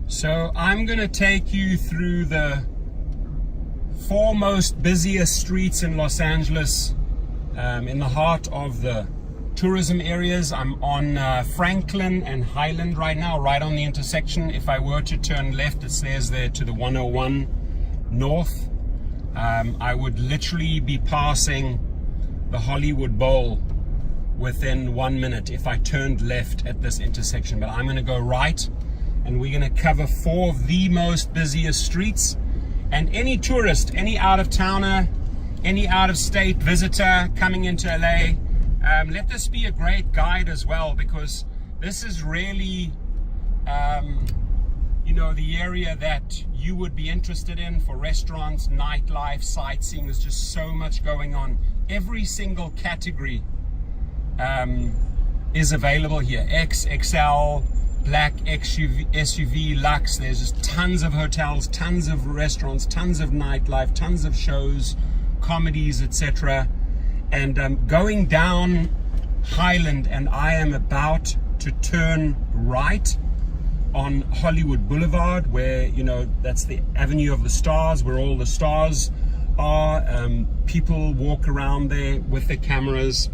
So I'm going to take you through the four most busiest streets in Los Angeles, in the heart of the tourism areas. I'm on Franklin and Highland right now, right on the intersection. If I were to turn left, it says there to the 101 North. I would literally be passing the Hollywood Bowl within 1 minute if I turned left at this intersection. But I'm going to go right, and we're going to cover four of the most busiest streets. And any tourist, any out-of-towner, any out-of-state visitor coming into LA, let this be a great guide as well, because this is really, the area that you would be interested in for restaurants, nightlife, sightseeing. There's just so much going on. Every single category is available here. X, XL, black, SUV, Lux. There's just tons of hotels, tons of restaurants, tons of nightlife, tons of shows, comedies, etc. And going down Highland, and I am about to turn right on Hollywood Boulevard, where, that's the Avenue of the Stars, where all the stars are. People walk around there with their cameras,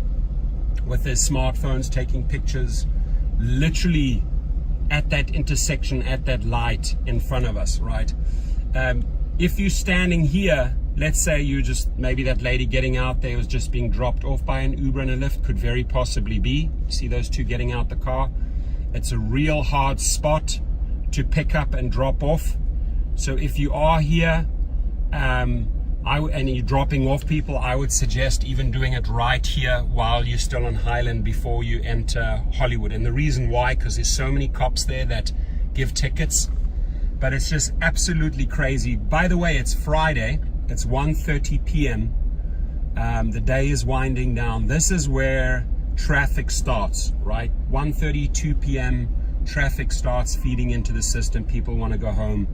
with their smartphones, taking pictures, literally at that intersection, at that light in front of us, right? If you're standing here, let's say maybe that lady getting out there was just being dropped off by an Uber and a Lyft, could very possibly be. See those two getting out the car? It's a real hard spot to pick up and drop off. So if you are here and you're dropping off people, I would suggest even doing it right here while you're still on Highland before you enter Hollywood. And the reason why, because there's so many cops there that give tickets, but it's just absolutely crazy. By the way, it's Friday. It's 1:30 p.m. The day is winding down. This is where traffic starts, right? 1:32 p.m. traffic starts feeding into the system. People want to go home.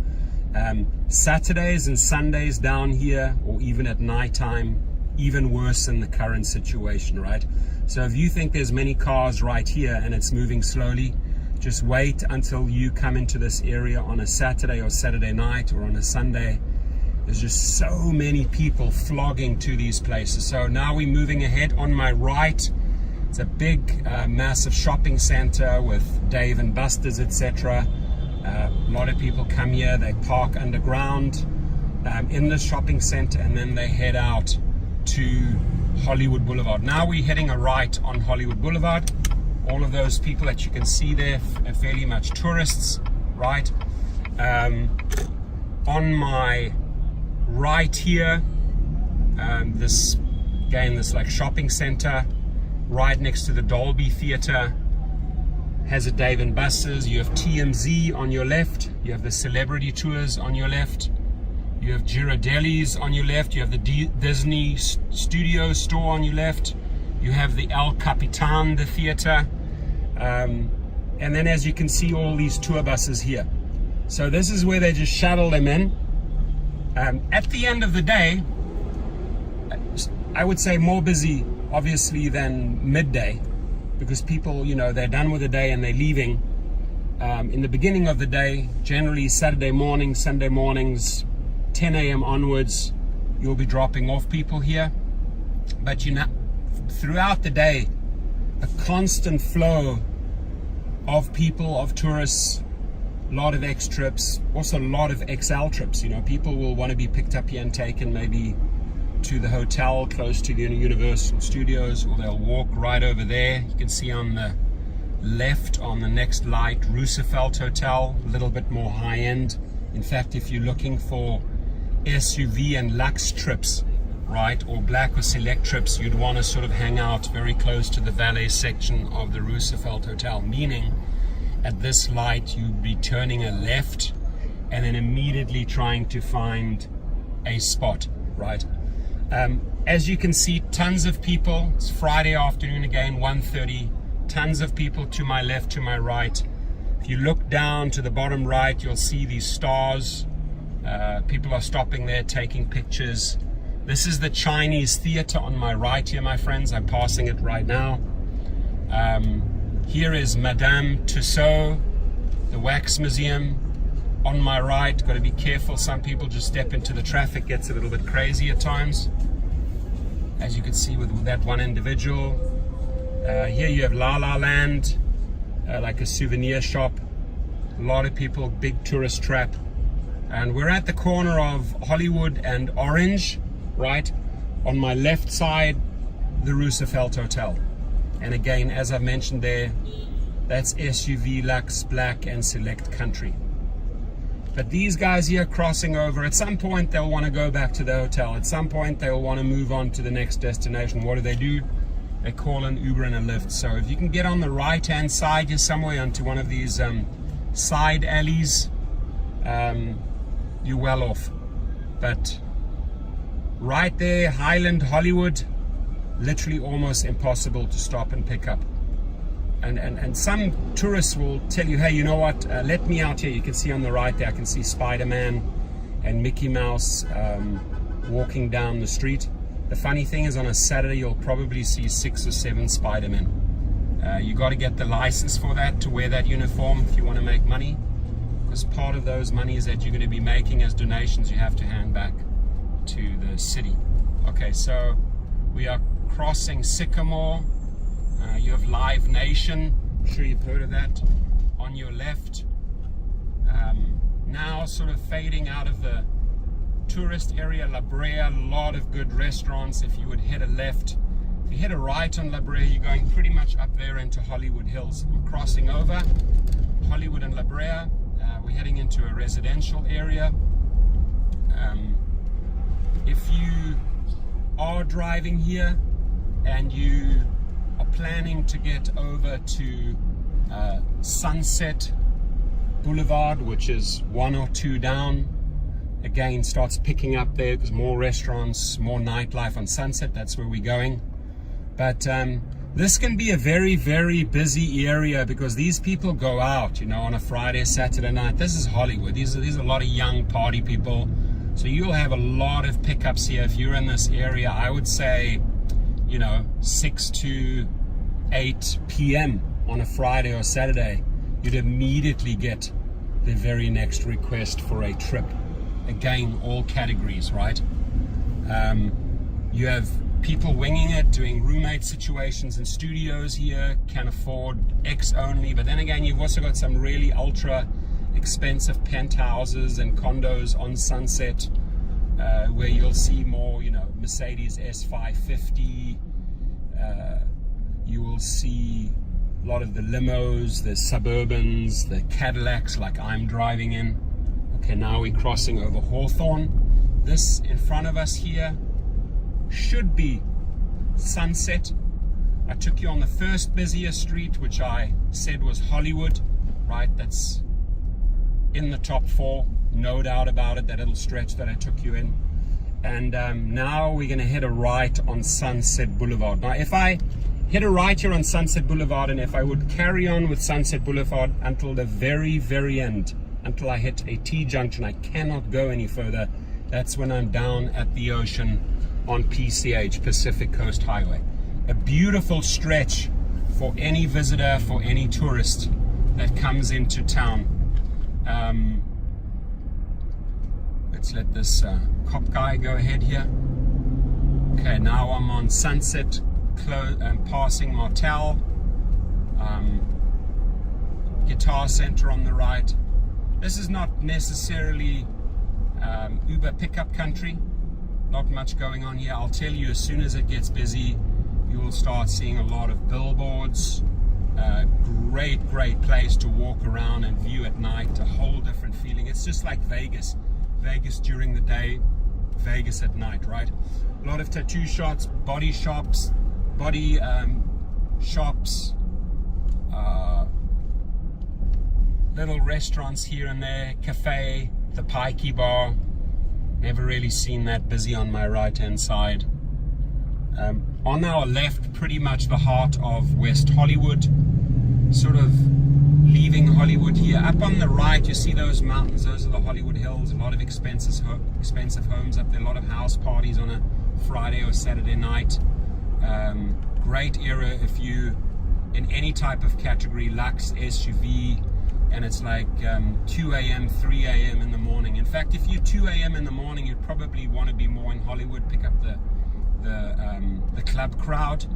Saturdays and Sundays down here, or even at nighttime, even worse in the current situation, right? So if you think there's many cars right here and it's moving slowly, just wait until you come into this area on a Saturday or Saturday night, or on a Sunday. There's just so many people flogging to these places. So now we're moving ahead. On my right, it's a big, massive shopping center with Dave and Buster's, etc. A lot of people come here, they park underground in the shopping center, and then they head out to Hollywood Boulevard. Now we're heading a right on Hollywood Boulevard. All of those people that you can see there are fairly much tourists, right? On my right here, this like shopping center right next to the Dolby Theater has a Dave and Buster's. You have TMZ on your left, you have the Celebrity Tours on your left, you have Ghirardelli's on your left, you have the Disney Studio store on your left, you have the El Capitan, the theater, and then as you can see, all these tour buses here. So this is where they just shuttle them in. At the end of the day, I would say more busy obviously than midday, because people, they're done with the day and they're leaving. In the beginning of the day, generally Saturday morning, Sunday mornings, 10 a.m. onwards, you'll be dropping off people here. But throughout the day, a constant flow of people, of tourists, a lot of X trips, also a lot of XL trips. People will want to be picked up here and taken maybe to the hotel close to the Universal Studios, or they'll walk right over there. You can see on the left, on the next light, Roosevelt Hotel, a little bit more high-end. In fact, if you're looking for SUV and Lux trips, right, or black or select trips, you'd want to sort of hang out very close to the valet section of the Roosevelt Hotel, meaning at this light you'd be turning a left and then immediately trying to find a spot, right? As you can see, tons of people. It's Friday afternoon again, 1:30. Tons of people to my left, to my right. If you look down to the bottom right, you'll see these stars. People are stopping there, taking pictures. This is the Chinese theater on my right here, my friends. I'm passing it right now. Here is Madame Tussauds, the Wax Museum. On my right, got to be careful. Some people just step into the traffic, gets a little bit crazy at times. As you can see with that one individual. Here you have La La Land, like a souvenir shop. A lot of people, big tourist trap. And we're at the corner of Hollywood and Orange, right? On my left side, the Roosevelt Hotel. And again, as I've mentioned there, that's SUV, Lux, Black, and Select Country. But these guys here crossing over, at some point they'll want to go back to the hotel. At some point they'll want to move on to the next destination. What do? They call an Uber and a Lyft. So if you can get on the right-hand side, you're somewhere onto one of these side alleys, you're well off. But right there, Highland, Hollywood, literally almost impossible to stop and pick up. And some tourists will tell you, hey, you know what, let me out here. You can see on the right there, I can see Spider-Man and Mickey Mouse walking down the street. The funny thing is, on a Saturday, you'll probably see 6 or 7 Spider-Men. You got to get the license for that, to wear that uniform if you want to make money. Because part of those monies that you're going to be making as donations, you have to hand back to the city. Okay, so we are crossing Sycamore. You have Live Nation, I'm sure you've heard of that, on your left. Now sort of fading out of the tourist area, La Brea, a lot of good restaurants. If you would hit a left, if you hit a right on La Brea, you're going pretty much up there into Hollywood Hills. I'm crossing over Hollywood and La Brea. We're heading into a residential area. If you are driving here and you are planning to get over to Sunset Boulevard, which is 1 or 2 down, again starts picking up there. There's more restaurants, more nightlife on Sunset. That's where we're going. But this can be a very, very busy area because these people go out, you know, on a Friday, Saturday night. This is Hollywood. These are a lot of young party people. So you'll have a lot of pickups here. If you're in this area, I would say, you know, 6 to 8 p.m. on a Friday or Saturday, you'd immediately get the very next request for a trip. Again, all categories, right? You have people winging it, doing roommate situations in studios here, can afford X only. But then again, you've also got some really ultra expensive penthouses and condos on Sunset, where you'll see more, you know, Mercedes S550. You will see a lot of the limos, the Suburbans, the Cadillacs like I'm driving in. Okay, now we're crossing over Hawthorne. This in front of us here should be Sunset. I took you on the first busiest street, which I said was Hollywood, right? That's in the top 4, no doubt about it, that little stretch that I took you in. And now we're going to hit a right on Sunset Boulevard. Now, if I hit a right here on Sunset Boulevard, and if I would carry on with Sunset Boulevard until the very, very end, until I hit a T-junction, I cannot go any further. That's when I'm down at the ocean on PCH, Pacific Coast Highway. A beautiful stretch for any visitor, for any tourist that comes into town. Let's let this cop guy go ahead here. Okay, now I'm on Sunset, passing Martel, Guitar Center on the right. This is not necessarily Uber pickup country. Not much going on here. I'll tell you, as soon as it gets busy, you will start seeing a lot of billboards. Great place to walk around and view at night. A whole different feeling. It's just like Vegas. Vegas during the day, Vegas at night, right? A lot of tattoo shops, body shops, little restaurants here and there, cafe, the Pikey Bar. Never really seen that busy on my right hand side. On our left, pretty much the heart of West Hollywood, sort of leaving Hollywood here. Up on the right, you see those mountains. Those are the Hollywood Hills. A lot of expensive homes up there. A lot of house parties on a Friday or Saturday night. Great area if you in any type of category, Lux, SUV, and it's like 2 a.m., 3 a.m. in the morning. In fact, if you're 2 a.m. in the morning, you'd probably want to be more in Hollywood, pick up the club crowd.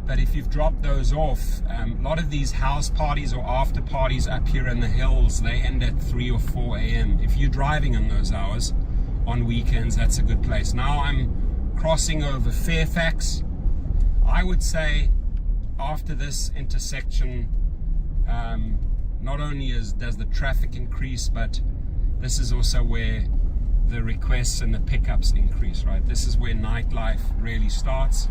But if you've dropped those off, a lot of these house parties or after parties up here in the hills, they end at 3 or 4 a.m. If you're driving in those hours on weekends, that's a good place. Now I'm crossing over Fairfax. I would say after this intersection, not only does the traffic increase, but this is also where the requests and the pickups increase, right? This is where nightlife really starts.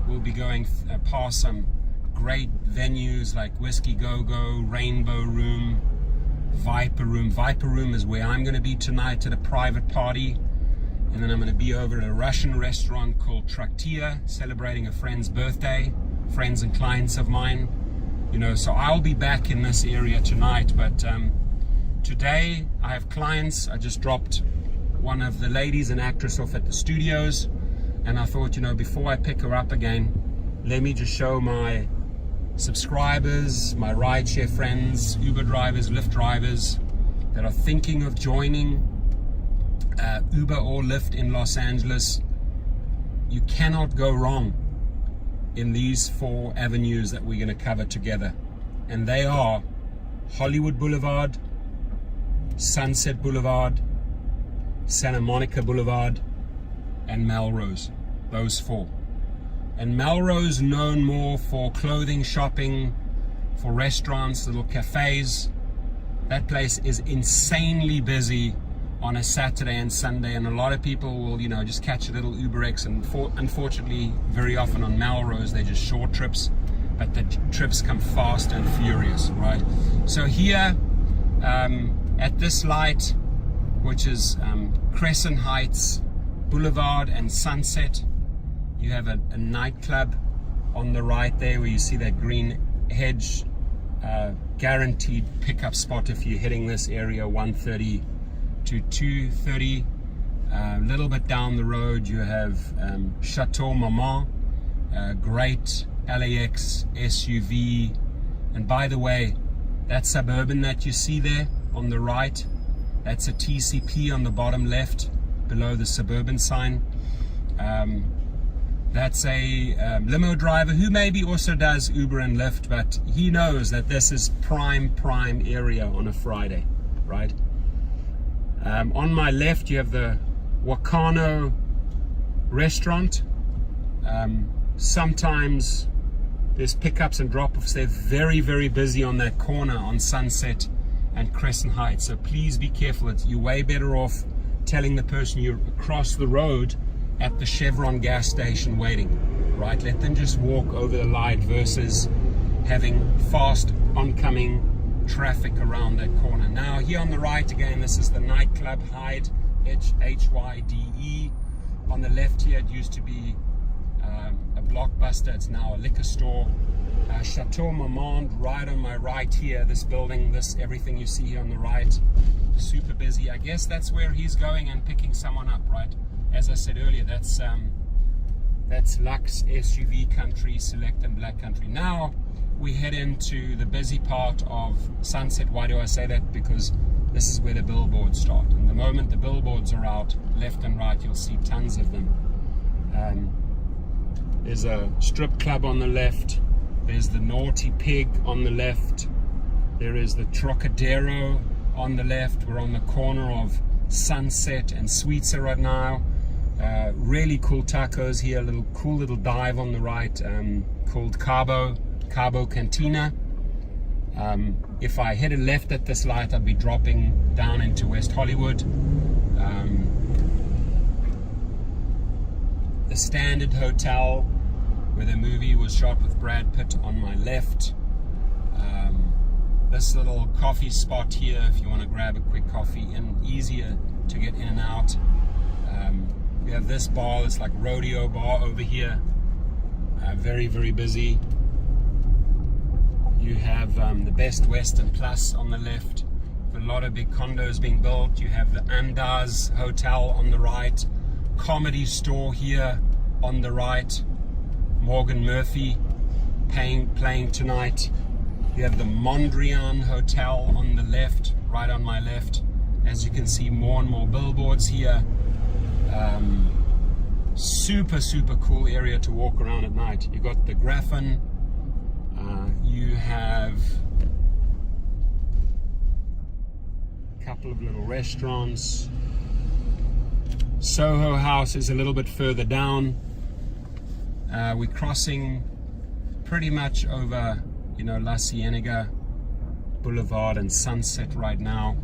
We'll be going past some great venues like Whiskey Go-Go, Rainbow Room, Viper Room. Viper Room is where I'm going to be tonight at a private party. And then I'm going to be over at a Russian restaurant called Traktia, celebrating a friend's birthday, friends and clients of mine. You know, so I'll be back in this area tonight, but today I have clients. I just dropped one of the ladies, an actress, off at the studios, and I thought, you know, before I pick her up again, let me just show my subscribers, my rideshare friends, Uber drivers, Lyft drivers that are thinking of joining Uber or Lyft in Los Angeles. You cannot go wrong in these 4 avenues that we're going to cover together, and they are Hollywood Boulevard, Sunset Boulevard, Santa Monica Boulevard, and Melrose. Those 4. And Melrose known more for clothing shopping, for restaurants, little cafes. That place is insanely busy on a Saturday and Sunday, and a lot of people will, you know, just catch a little UberX, and unfortunately very often on Melrose they're just short trips, but the trips come fast and furious, right? So here at this light, which is Crescent Heights Boulevard and Sunset, you have a nightclub on the right there where you see that green hedge, guaranteed pickup spot if you're hitting this area 1:30 to 2:30. A little bit down the road you have Chateau Marmont, great LAX SUV. And by the way, that Suburban that you see there on the right, that's a TCP on the bottom left below the Suburban sign. That's a limo driver who maybe also does Uber and Lyft, but he knows that this is prime area on a Friday, right? On my left you have the Wakano restaurant. Sometimes there's pickups and drop-offs. They're very busy on that corner on Sunset and Crescent Heights, so please be careful. You're way better off telling the person you're across the road at the Chevron gas station waiting, right? Let them just walk over the light versus having fast oncoming traffic around that corner. Now here on the right again, this is the nightclub Hyde, Hyde. On the left here it used to be a Blockbuster, it's now a liquor store. Chateau Marmont right on my right here, this building, this everything you see here on the right, super busy. I guess that's where he's going and picking someone up, right? As I said earlier, that's Lux SUV country, select and black country. Now we head into the busy part of Sunset. Why do I say that? Because this is where the billboards start. And the moment the billboards are out, left and right, you'll see tons of them. There's a strip club on the left. There's the Naughty Pig on the left. There is the Trocadero on the left. We're on the corner of Sunset and Sweetser right now. Really cool tacos here. A cool little dive on the right called Cabo Cantina. If I headed left at this light, I'd be dropping down into West Hollywood. The Standard Hotel, where the movie was shot with Brad Pitt, on my left. This little coffee spot here, if you want to grab a quick coffee, and easier to get in and out. We have this bar, it's like Rodeo Bar over here. Very busy. You have the Best Western Plus on the left, with a lot of big condos being built. You have the Andaz Hotel on the right, Comedy Store here on the right, Morgan Murphy playing tonight. You have the Mondrian Hotel on the left, right on my left. As you can see, more and more billboards here. Super, super cool area to walk around at night. You got the Graffin. You have a couple of little restaurants. Soho House is a little bit further down. We're crossing pretty much over, you know, La Cienega Boulevard and Sunset right now.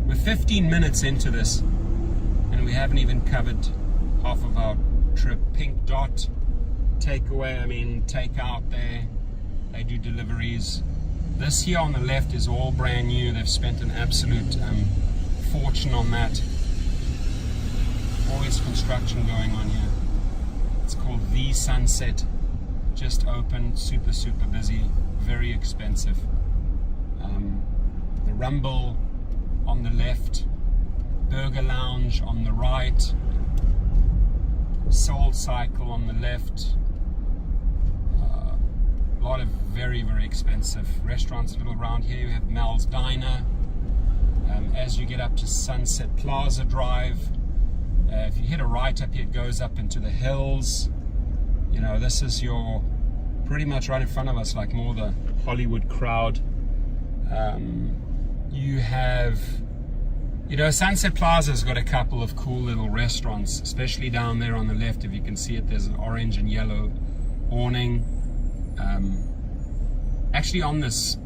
We're 15 minutes into this and we haven't even covered half of our trip. Pink Dot takeaway, I mean takeout there. They do deliveries. This here on the left is all brand new. They've spent an absolute fortune on that. Always construction going on here. It's called The Sunset. Just opened, super, super busy, very expensive. The Rumble on the left, Burger Lounge on the right, Soul Cycle on the left. A lot of very, very expensive restaurants a little around here. You have Mel's Diner. As you get up to Sunset Plaza Drive, if you hit a right up here, it goes up into the hills. You know, this is your pretty much right in front of us, like more the Hollywood crowd. You have, you know, Sunset Plaza's got a couple of cool little restaurants, especially down there on the left. If you can see it, there's an orange and yellow awning. Actually, on this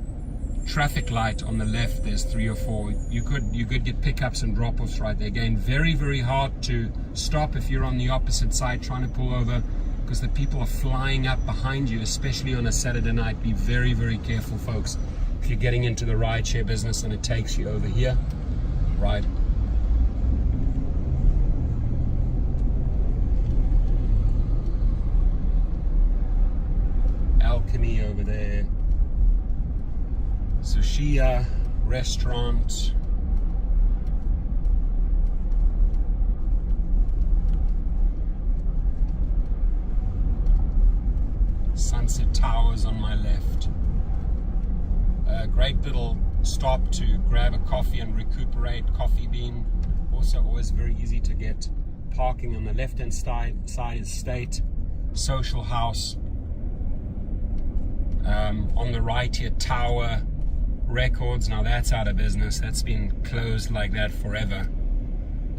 traffic light on the left, there's 3 or 4. You could get pickups and drop-offs right there. Again, very, very hard to stop if you're on the opposite side trying to pull over, because the people are flying up behind you, especially on a Saturday night. Be very, very careful, folks, if you're getting into the rideshare business and it takes you over here, right? Alchemy over there. Sushia restaurant. Sunset Towers on my left. A great little stop to grab a coffee and recuperate. Coffee Bean. Also always very easy to get parking on the left hand side is State. Social House. On the right here, Tower Records. Now that's out of business. That's been closed like that forever.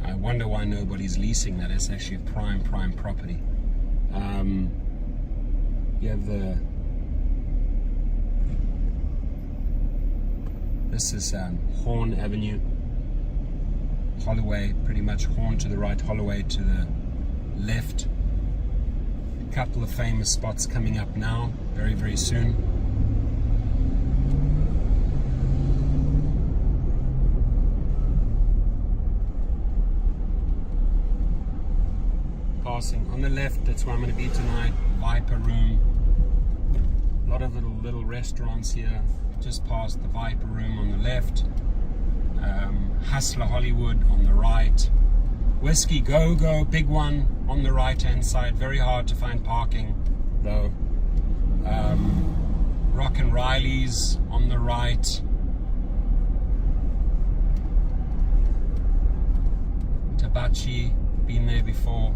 I wonder why nobody's leasing that. It's actually a prime property. You have this is Horn Avenue, Holloway, pretty much Horn to the right, Holloway to the left. A couple of famous spots coming up now, very, very soon. Passing on the left, that's where I'm going to be tonight. Viper Room. A lot of little restaurants here. Just past the Viper Room on the left. Hustler Hollywood on the right. Whiskey Go Go, big one on the right hand side. Very hard to find parking though. Rock and Riley's on the right. Tabachi, been there before.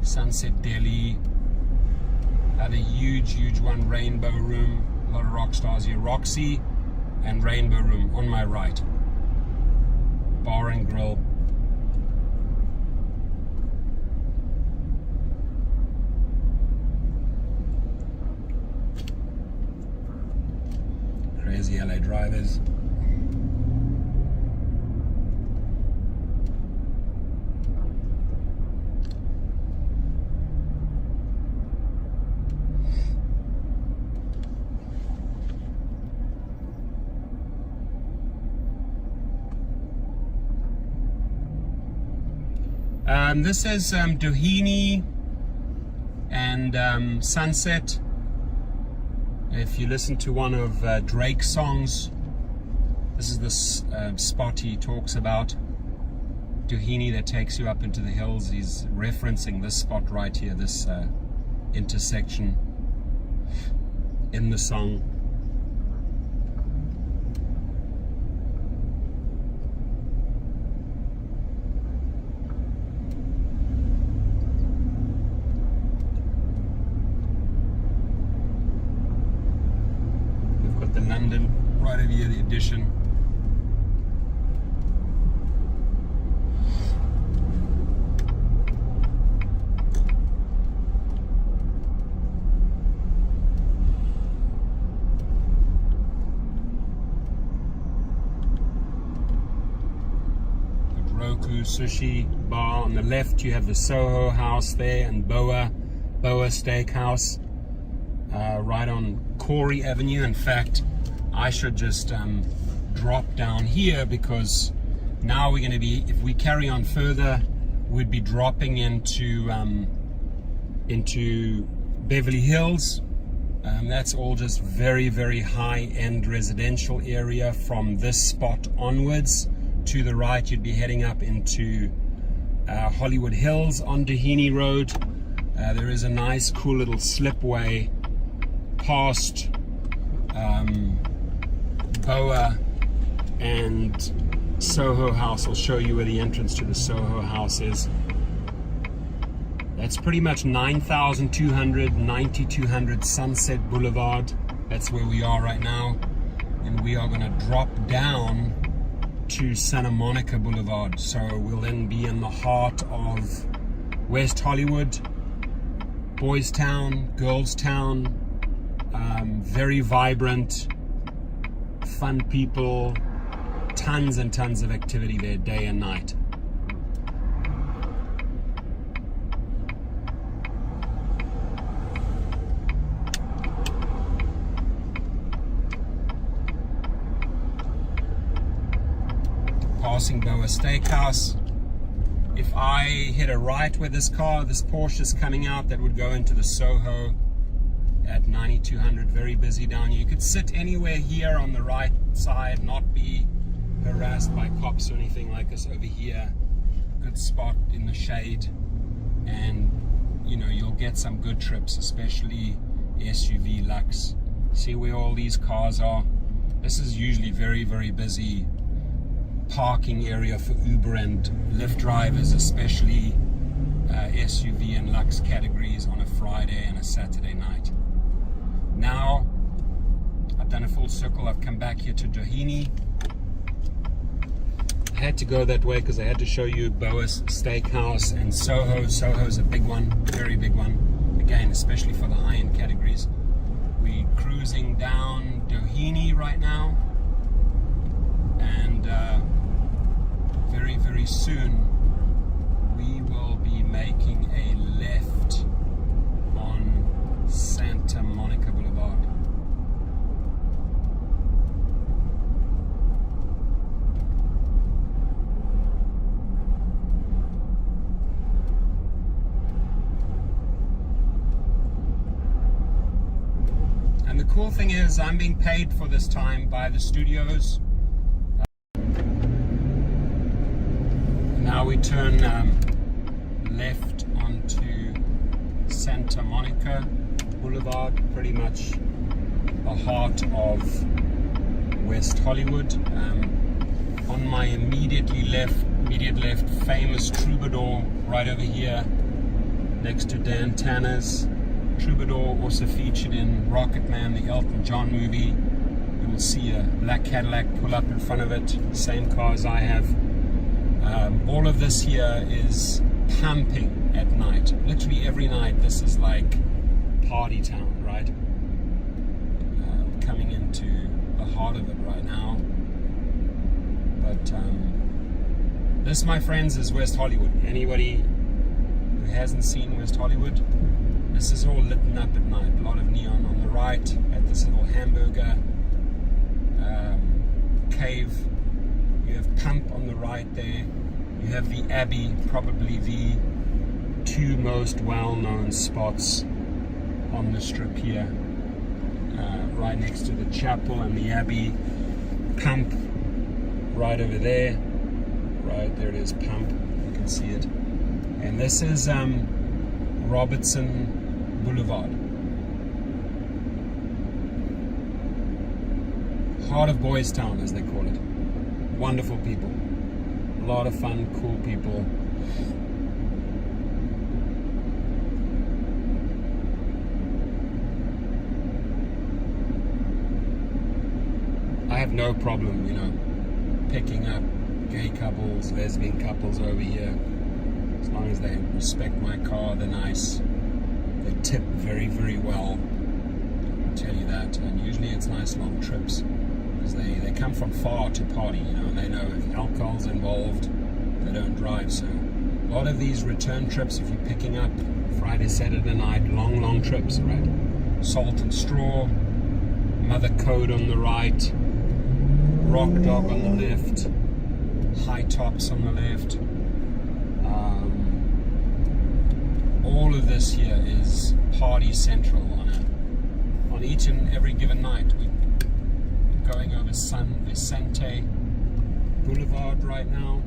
Sunset Deli, had a huge one, Rainbow Room, a lot of rock stars here. Roxy and Rainbow Room on my right. Bar and Grill. Crazy LA drivers. This is Doheny and Sunset. If you listen to one of Drake's songs, this is the spot he talks about. Doheny that takes you up into the hills. He's referencing this spot right here, this intersection in the song. We've got the London right over here, the Edition. Sushi bar on the left. You have the Soho House there, and Boa Steakhouse right on Corey Avenue. In fact, I should just drop down here, because now we're going to be, if we carry on further, we'd be dropping into Beverly Hills. That's all just very, very high-end residential area. From this spot onwards, to the right, you'd be heading up into Hollywood Hills on Doheny Road. There is a nice, cool little slipway past Boa and Soho House. I'll show you where the entrance to the Soho House is. That's pretty much 9,200, 9,200 Sunset Boulevard. That's where we are right now. And we are going to drop down to Santa Monica Boulevard. So we'll then be in the heart of West Hollywood, Boys Town, Girls Town. Very vibrant, fun people, tons and tons of activity there day and night. Passing Boa Steakhouse. If I hit a right with this car, this Porsche is coming out, that would go into the Soho at 9200. Very busy down here. You could sit anywhere here on the right side, not be harassed by cops or anything like this. Over here, good spot in the shade, and you know, you'll get some good trips, especially SUV Lux. See where all these cars are? This is usually very, very busy parking area for Uber and Lyft drivers, especially SUV and Lux categories on a Friday and a Saturday night. Now I've done a full circle. I've come back here to Doheny. I had to go that way because I had to show you Boa's Steakhouse and Soho. Soho's a big one, very big one, again, especially for the high-end categories. We're cruising down Doheny right now, and very, very soon we will be making a left on Santa Monica Boulevard. And the cool thing is, I'm being paid for this time by the studios. Now we turn left onto Santa Monica Boulevard, pretty much the heart of West Hollywood. On my immediate left, famous Troubadour right over here next to Dan Tanner's. Troubadour also featured in Rocketman, the Elton John movie. You will see a black Cadillac pull up in front of it, same car as I have. All of this here is pumping at night. Literally every night, this is like party town, right? Coming into the heart of it right now. But this, my friends, is West Hollywood. Anybody who hasn't seen West Hollywood, this is all lit up at night. A lot of neon on the right at this little hamburger cave. You have Pump on the right there. You have the Abbey, probably the two most well-known spots on the strip here. Right next to the chapel and the Abbey. Pump right over there. Right there it is, Pump. can see it. And this is Robertson Boulevard. Heart of Boys Town, as they call it. Wonderful people. A lot of fun, cool people. I have no problem, picking up gay couples, lesbian couples over here. As long as they respect my car, they're nice. They tip very, very well. I'll tell you that. And usually it's nice long trips. Because they come from far to party, and they know if alcohol's involved, they don't drive. So a lot of these return trips, if you're picking up Friday, Saturday night, long trips, right? Salt and Straw, Mother Code on the right, Rock Dog on the left, High Tops on the left. All of this here is party central on each and every given night. We're going over San Vicente Boulevard right now.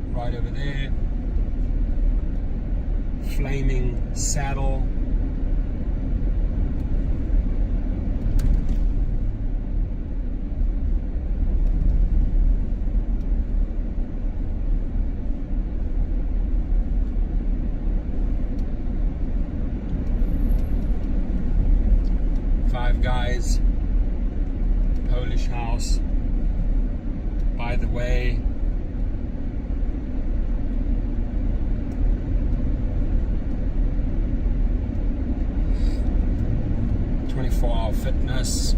Right over there. Flaming Saddle. Five Guys, Polish House. By the way, '24-hour fitness.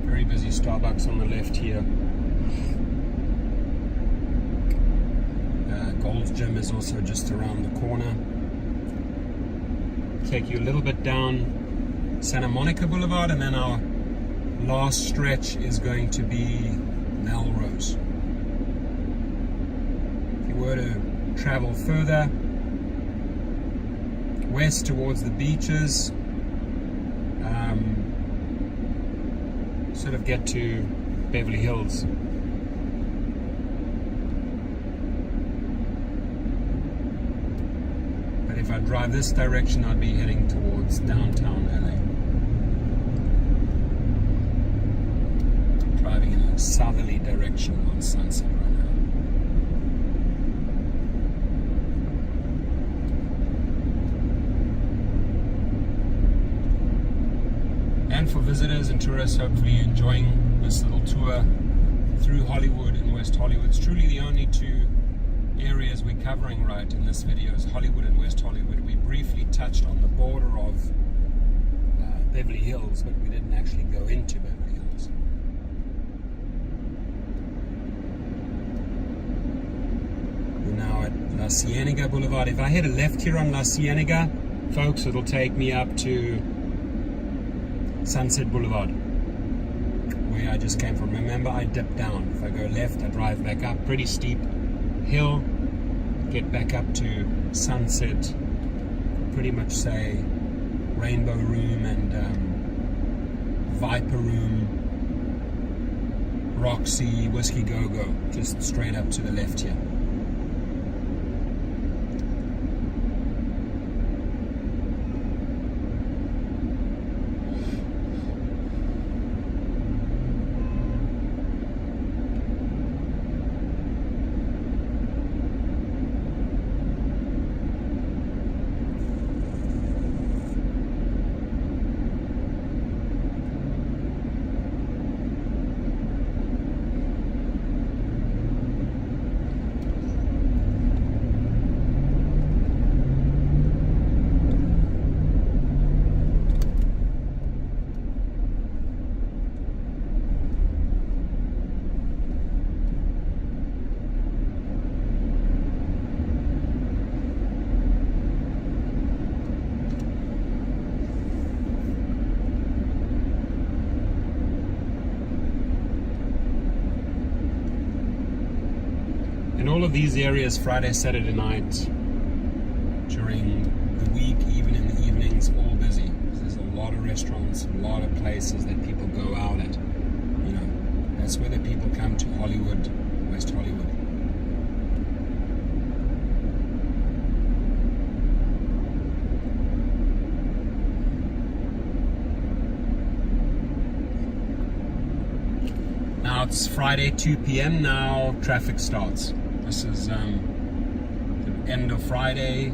Very busy Starbucks on the left here. Gold's Gym is also just around the corner. Take you a little bit down Santa Monica Boulevard, and then our last stretch is going to be Melrose. If you were to travel further west towards the beaches, sort of get to Beverly Hills. If I drive this direction, I'd be heading towards downtown LA. Driving in a southerly direction on Sunset right now. And for visitors and tourists, hopefully enjoying this little tour through Hollywood and West Hollywood. It's truly the only two areas we're covering right in this video is Hollywood and West Hollywood. We briefly touched on the border of Beverly Hills, but we didn't actually go into Beverly Hills. We're now at La Cienega Boulevard. If I head a left here on La Cienega, folks, it'll take me up to Sunset Boulevard, where I just came from. Remember, I dipped down. If I go left, I drive back up. Pretty steep hill, get back up to Sunset, pretty much say Rainbow Room and Viper Room, Roxy, Whiskey Go-Go, just straight up to the left here. All of these areas, Friday, Saturday night, during the week, even in the evenings, all busy. There's a lot of restaurants, a lot of places that people go out at. You know, that's where the people come to Hollywood, West Hollywood. Now it's Friday, 2 p.m. Now traffic starts. This is the end of Friday.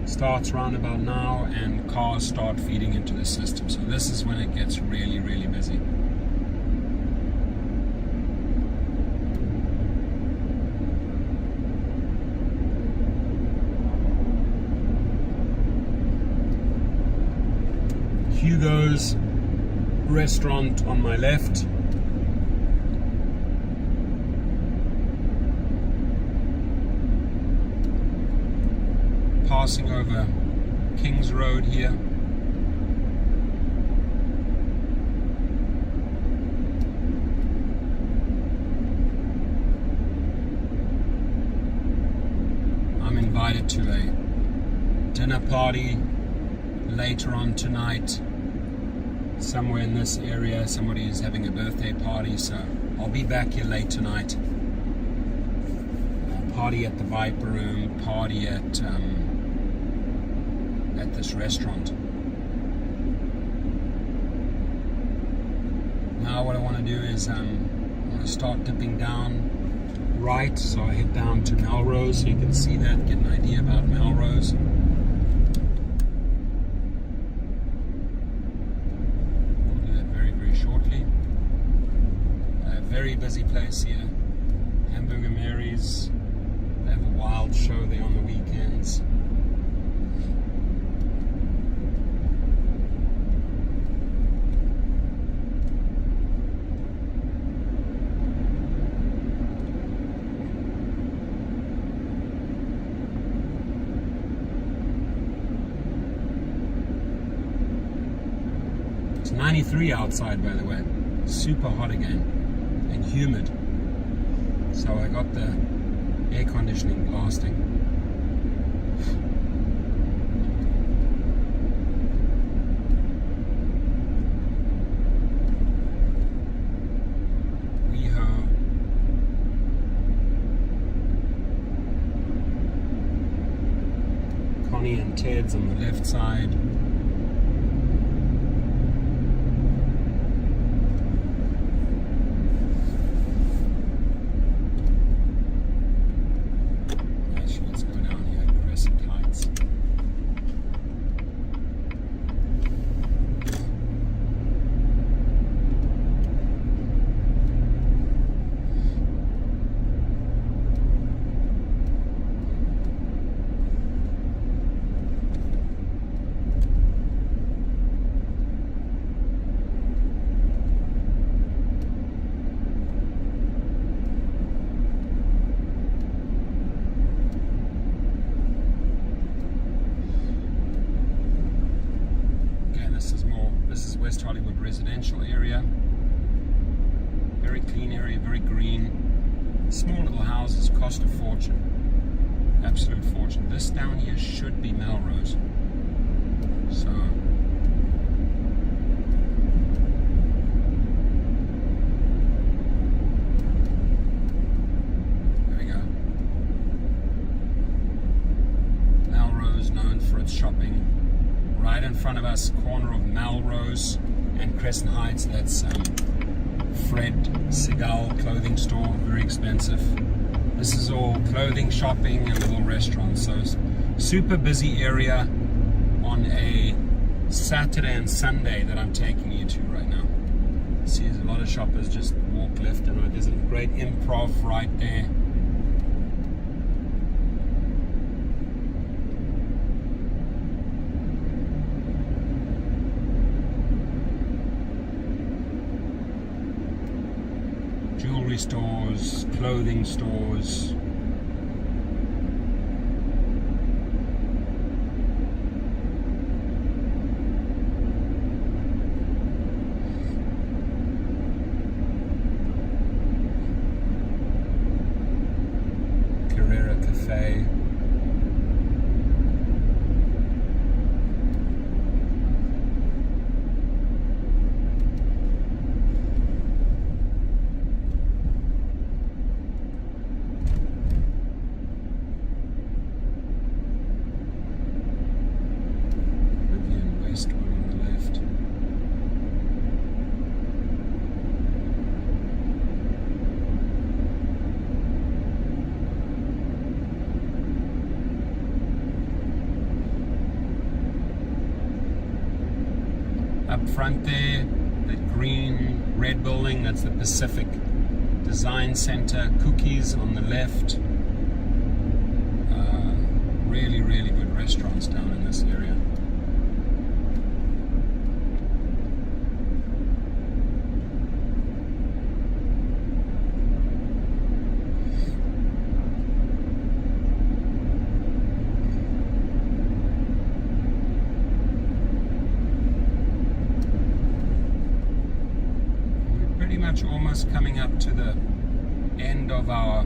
Starts around about now, and cars start feeding into the system. So this is when it gets really, really busy. Hugo's restaurant on my left. Passing over Kings Road here. I'm invited to a dinner party later on tonight somewhere in this area. Somebody is having a birthday party, so I'll be back here late tonight. Party at the Viper Room, party at this restaurant. Now what I want to do is I want to start dipping down right, so I head down to Melrose so you can see that, get an idea about Melrose. We'll do that very, very shortly. A very busy place here. Hamburger Mary's. They have a wild show there on the weekends. It's 93 outside, by the way. Super hot again and humid. So I got the air conditioning blasting. WeHo. Connie and Ted's on the left side. West Hollywood residential area. Very clean area, very green. Small little houses, cost a fortune. Absolute fortune. This down here should be Melrose. So there we go. Melrose, known for its shopping. Right in front of us, corner of Melrose and Crescent Heights, that's Fred Segal clothing store, very expensive. This is all clothing, shopping, and little restaurants. So super busy area on a Saturday and Sunday that I'm taking you to right now. See, there's a lot of shoppers just walk left and right. There's a great improv right there. Jewelry stores, clothing stores. Carrera Cafe. Up front there, that green, red building, that's the Pacific Design Center. Cookies on the left. Really, really good restaurants down in this area. Almost coming up to the end of our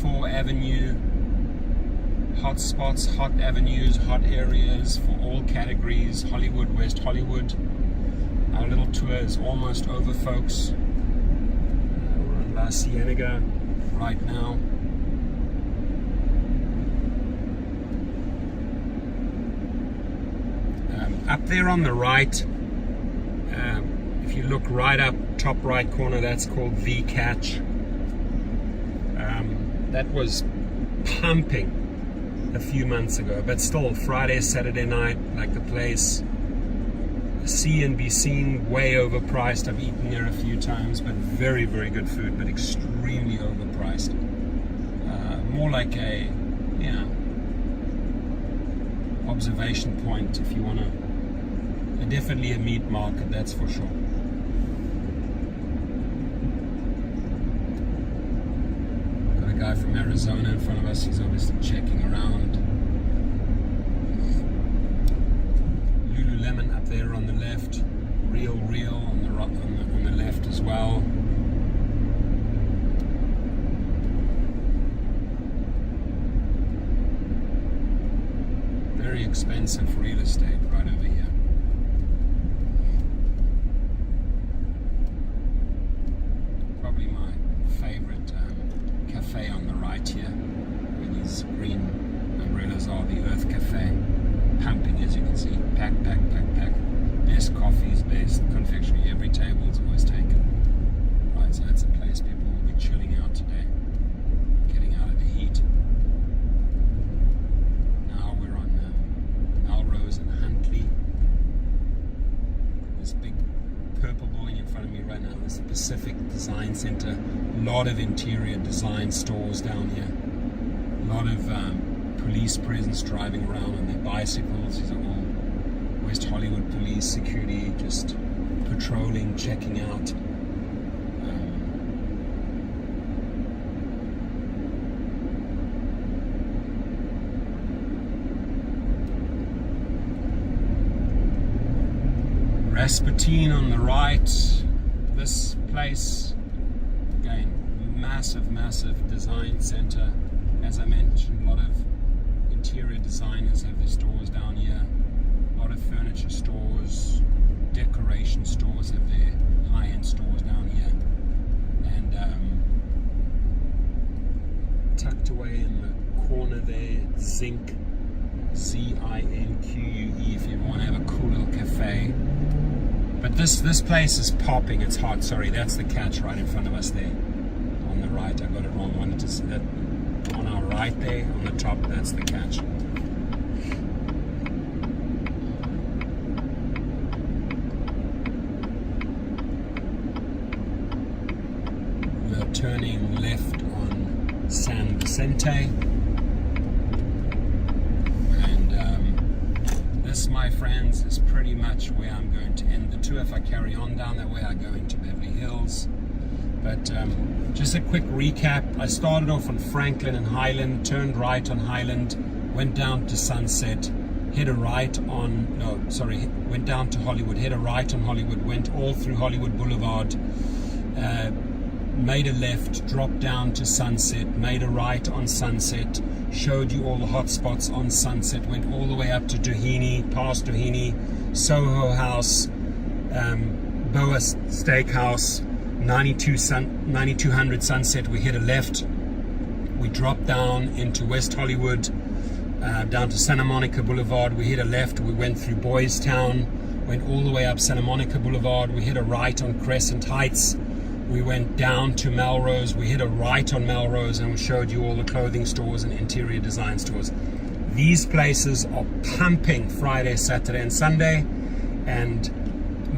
4 avenue hotspots, hot avenues, hot areas for all categories. Hollywood, West Hollywood. Our little tour is almost over, folks. We're in La Cienega right now. Up there on the right, if you look right up, top right corner, that's called The Catch. That was pumping a few months ago, but still Friday, Saturday night, like the place, see and be seen, way overpriced. I've eaten there a few times, but very, very good food, but extremely overpriced. More like a, you know, observation point if you want to. Definitely a meat market, that's for sure. Guy from Arizona in front of us, he's obviously checking around. Lululemon up there on the left, Real on the right, on the left as well. Very expensive real estate right over here. Probably my favorite cafe on the right here, where these green umbrellas are. The Earth Cafe, pumping, as you can see. Pack. Best coffees, best confectionery. Every table is always taken. Right, so that's a place people will be chilling out today, getting out of the heat. Now we're on Melrose and Huntley. This big purple building in front of me right now is the Pacific Design Center. A lot of interior design stores down here. A lot of police presence driving around on their bicycles. These are all West Hollywood police security, just patrolling, checking out. Rasputin on the right. This place, again, massive design center. As I mentioned, a lot of interior designers have their stores down here. A lot of furniture stores, decoration stores have their high-end stores down here. And tucked away in the corner there, Zinc, Zinque, if you want to have a cool little cafe. But this place is popping. It's hot. Sorry, that's the Catch right in front of us there. On the right, I got it wrong. Wanted to see that on our right there, on the top. That's the Catch. We're turning left on San Vicente. This, my friends, is pretty much where I'm going to end the tour. If I carry on down that way, I go into Beverly Hills. But just a quick recap. I started off on Franklin and Highland, turned right on Highland, went down to Sunset, hit a right on, went down to Hollywood, hit a right on Hollywood, went all through Hollywood Boulevard, made a left, dropped down to Sunset, made a right on Sunset, showed you all the hot spots on Sunset, went all the way up to Doheny, past Doheny, Soho House, Boa Steakhouse, 9200 Sunset. We hit a left, we dropped down into West Hollywood, down to Santa Monica Boulevard. We hit a left, we went through Boys Town, went all the way up Santa Monica Boulevard. We hit a right on Crescent Heights. We went down to Melrose, we hit a right on Melrose, and we showed you all the clothing stores and interior design stores. These places are pumping Friday, Saturday, and Sunday, and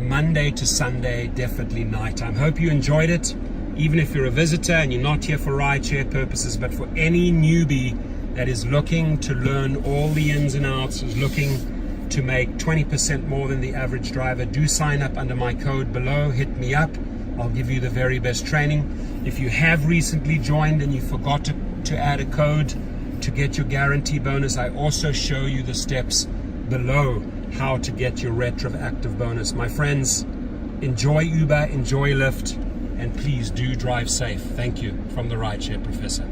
Monday to Sunday, definitely nighttime. Hope you enjoyed it, even if you're a visitor and you're not here for rideshare purposes, but for any newbie that is looking to learn all the ins and outs, is looking to make 20% more than the average driver, do sign up under my code below. Hit me up. I'll give you the very best training. If you have recently joined and you forgot to add a code to get your guarantee bonus, I also show you the steps below how to get your retroactive bonus. My friends, enjoy Uber, enjoy Lyft, and please do drive safe. Thank you from the Rideshare Professor.